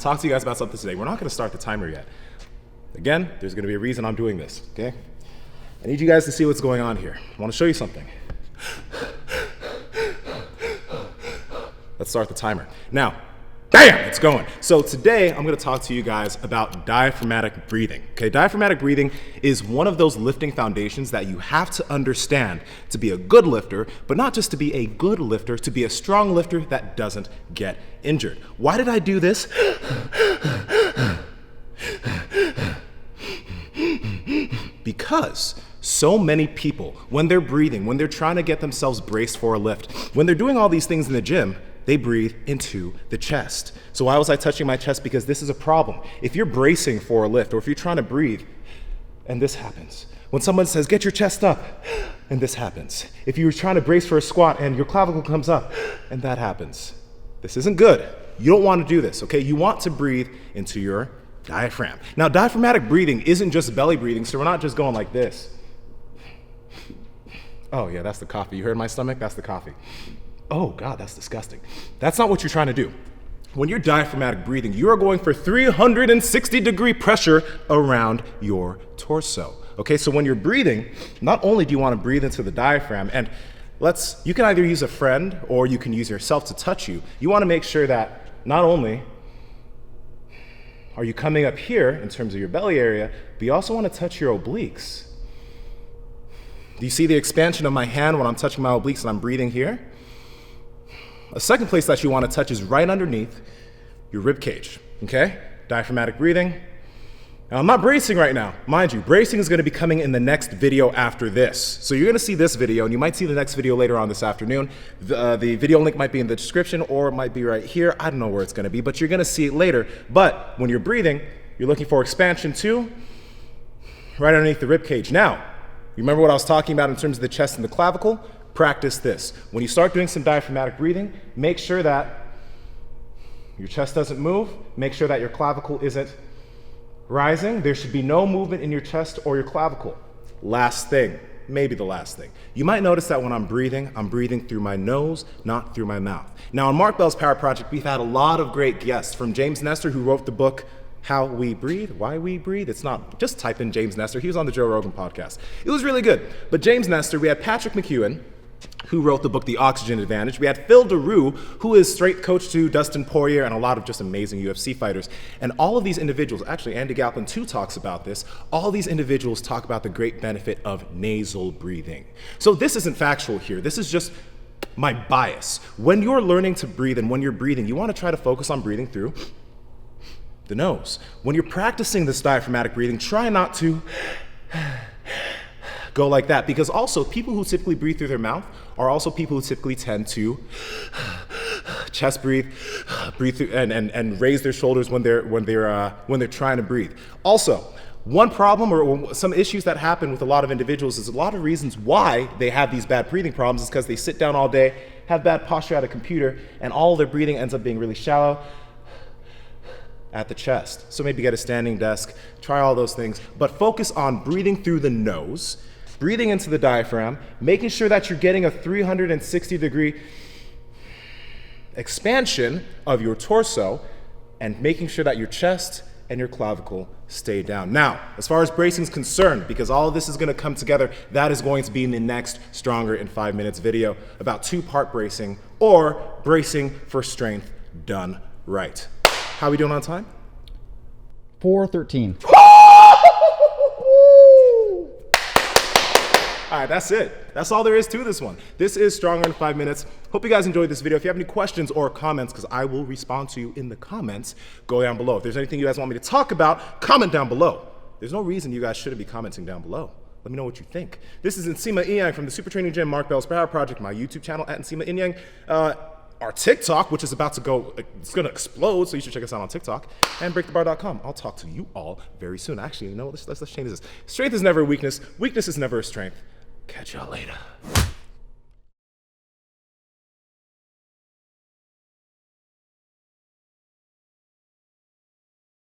talk to you guys about something today. We're not gonna start the timer yet. Again, there's gonna be a reason I'm doing this, okay? I need you guys to see what's going on here. I wanna show you something. Let's start the timer. Now, bam, it's going. So today, I'm gonna talk to you guys about diaphragmatic breathing. Okay, diaphragmatic breathing is one of those lifting foundations that you have to understand to be a good lifter, but not just to be a good lifter, to be a strong lifter that doesn't get injured. Why did I do this? Because so many people, when they're breathing, when they're trying to get themselves braced for a lift, when they're doing all these things in the gym, they breathe into the chest. So why was I touching my chest? Because this is a problem. If you're bracing for a lift, or if you're trying to breathe, and this happens. When someone says, get your chest up, and this happens. If you're trying to brace for a squat and your clavicle comes up, and that happens. This isn't good. You don't want to do this, okay? You want to breathe into your diaphragm. Now, diaphragmatic breathing isn't just belly breathing, so we're not just going like this. Oh yeah, that's the coffee. You heard my stomach? That's the coffee. Oh God, that's disgusting. That's not what you're trying to do. When you're diaphragmatic breathing, you are going for 360-degree pressure around your torso. Okay, so when you're breathing, not only do you want to breathe into the diaphragm, and you can either use a friend or you can use yourself to touch you. You want to make sure that not only are you coming up here in terms of your belly area, but you also want to touch your obliques. Do you see the expansion of my hand when I'm touching my obliques and I'm breathing here? A second place that you want to touch is right underneath your rib cage, okay? Diaphragmatic breathing. Now, I'm not bracing right now. Mind you, bracing is going to be coming in the next video after this. So you're going to see this video, and you might see the next video later on this afternoon. The video link might be in the description, or it might be right here. I don't know where it's going to be, but you're going to see it later. But when you're breathing, you're looking for expansion too, right underneath the rib cage. Now, you remember what I was talking about in terms of the chest and the clavicle? Practice this. When you start doing some diaphragmatic breathing, make sure that your chest doesn't move. Make sure that your clavicle isn't rising. There should be no movement in your chest or your clavicle. Last thing, maybe the last thing. You might notice that when I'm breathing through my nose, not through my mouth. Now, on Mark Bell's Power Project, we've had a lot of great guests, from James Nestor, who wrote the book, How We Breathe, Why We Breathe. It's not, just type in James Nestor. He was on the Joe Rogan podcast. It was really good. But James Nestor, we had Patrick McEwen, who wrote the book, The Oxygen Advantage. We had Phil DeRue, who is straight coach to Dustin Poirier and a lot of just amazing UFC fighters. And all of these individuals, actually Andy Galpin too talks about this, all these individuals talk about the great benefit of nasal breathing. So this isn't factual here. This is just my bias. When you're learning to breathe and when you're breathing, you want to try to focus on breathing through the nose. When you're practicing this diaphragmatic breathing, try not to go like that, because also people who typically breathe through their mouth are also people who typically tend to chest breathe through and raise their shoulders when they're trying to breathe. Also, one problem or some issues that happen with a lot of individuals is a lot of reasons why they have these bad breathing problems is because they sit down all day, have bad posture at a computer, and all their breathing ends up being really shallow at the chest. So maybe get a standing desk, try all those things, but focus on breathing through the nose, breathing into the diaphragm, making sure that you're getting a 360-degree expansion of your torso, and making sure that your chest and your clavicle stay down. Now, as far as bracing is concerned, because all of this is going to come together, that is going to be in the next Stronger in 5 Minutes video about two-part bracing, or bracing for strength done right. How are we doing on time? 4:13. All right, that's it. That's all there is to this one. This is Stronger in 5 Minutes. Hope you guys enjoyed this video. If you have any questions or comments, because I will respond to you in the comments, go down below. If there's anything you guys want me to talk about, comment down below. There's no reason you guys shouldn't be commenting down below. Let me know what you think. This is Nsima Inyang from the Super Training Gym, Mark Bell's Power Project, my YouTube channel at Nsima Inyang. Our TikTok, which is about to go, it's gonna explode, so you should check us out on TikTok, and breakthebar.com. I'll talk to you all very soon. Actually, you know, let's change this. Strength is never a weakness. Weakness is never a strength. Catch y'all later.